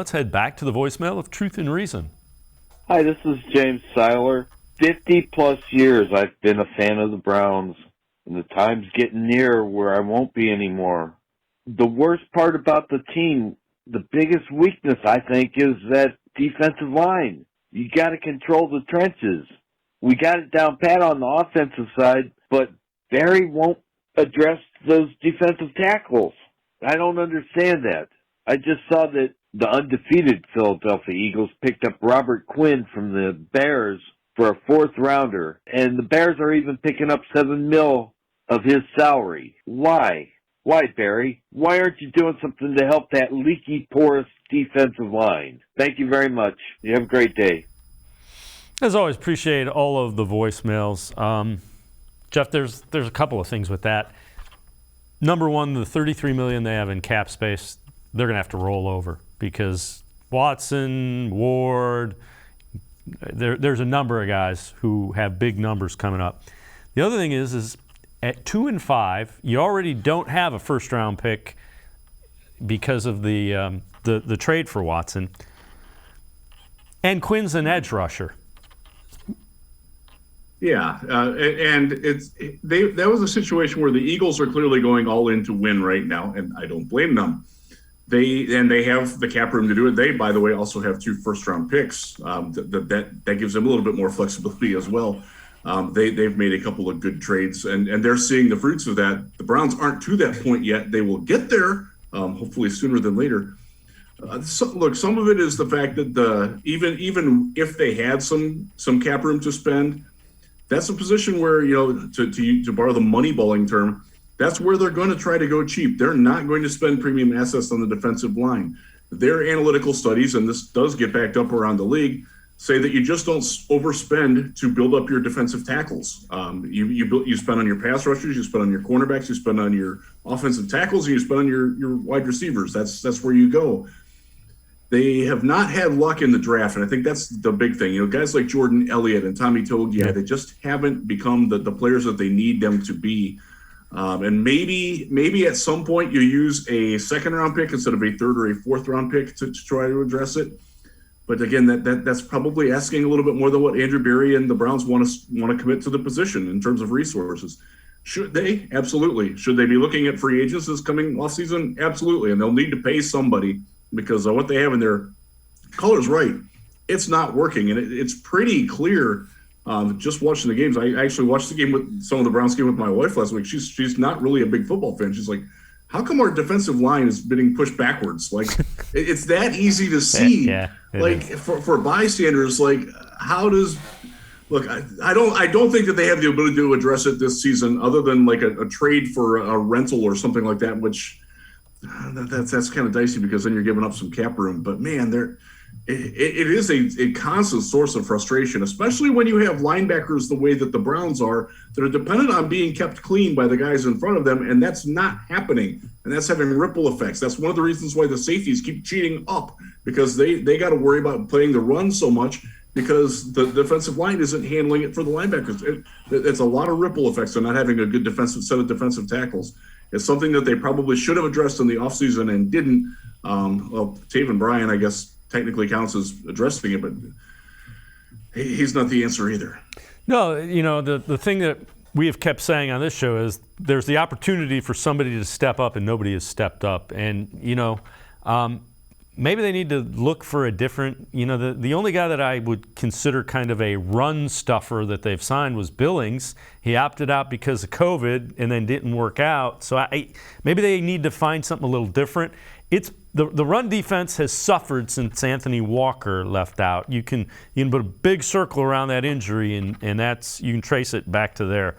Let's head back to the voicemail of Truth and Reason. Hi, this is James Seiler. 50-plus years I've been a fan of the Browns, and the time's getting near where I won't be anymore. The worst part about the team, the biggest weakness, I think, is that defensive line. You got to control the trenches. We got it down pat on the offensive side, but Barry won't address those defensive tackles. I don't understand that. I just saw that the undefeated Philadelphia Eagles picked up Robert Quinn from the Bears for a fourth rounder, and the Bears are even picking up $7 million of his salary. Why? Why, Barry? Why aren't you doing something to help that leaky, porous defensive line? Thank you very much. You have a great day. As always, appreciate all of the voicemails. Jeff, there's a couple of things with that. Number one, the $33 million they have in cap space, they're going to have to roll over because Watson, Ward, there's a number of guys who have big numbers coming up. The other thing is at 2-5, you already don't have a first-round pick because of the trade for Watson, and Quinn's an edge rusher. Yeah, and that was a situation where the Eagles are clearly going all in to win right now, and I don't blame them. They have the cap room to do it. They, by the way, also have 2 first-round picks. That gives them a little bit more flexibility as well. They've made a couple of good trades, and they're seeing the fruits of that. The Browns aren't to that point yet. They will get there, hopefully sooner than later. Look, some of it is the fact that even if they had some cap room to spend, that's a position where, to borrow the moneyballing term, that's where they're going to try to go cheap. They're not going to spend premium assets on the defensive line. Their analytical studies, and this does get backed up around the league, say that you just don't overspend to build up your defensive tackles. You spend on your pass rushers, you spend on your cornerbacks, you spend on your offensive tackles, and you spend on your wide receivers. That's where you go. They have not had luck in the draft, and I think that's the big thing. Guys like Jordan Elliott and Tommy Togiai, they just haven't become the players that they need them to be. And maybe at some point you use a second-round pick instead of a third or a fourth-round pick to try to address it. But again, that's probably asking a little bit more than what Andrew Berry and the Browns want to commit to the position in terms of resources. Should they? Absolutely. Should they be looking at free agents this coming offseason? Absolutely. And they'll need to pay somebody because what they have in their color's right. It's not working, and it's pretty clear. Just watching the games, I actually watched the game with some of the Browns game with my wife last week. She's not really a big football fan. She's like, how come our defensive line is being pushed backwards? Like, it's that easy to see. Yeah, like for bystanders, like how does look? I don't think that they have the ability to address it this season, other than like a trade for a rental or something like that, which that's kind of dicey because then you're giving up some cap room. But man, it is a constant source of frustration, especially when you have linebackers the way that the Browns are, that are dependent on being kept clean by the guys in front of them, and that's not happening. And that's having ripple effects. That's one of the reasons why the safeties keep cheating up, because they got to worry about playing the run so much because the defensive line isn't handling it for the linebackers. It's a lot of ripple effects of not having a good defensive set of defensive tackles. It's something that they probably should have addressed in the offseason and didn't. Taven Bryan, I guess, technically counts as addressing it, but he's not the answer either. No, the thing that we have kept saying on this show is there's the opportunity for somebody to step up, and nobody has stepped up. And, maybe they need to look for a different, the only guy that I would consider kind of a run stuffer that they've signed was Billings. He opted out because of COVID and then didn't work out. So maybe they need to find something a little different. It's the run defense has suffered since Anthony Walker left out. You can put a big circle around that injury, and that's, you can trace it back to there.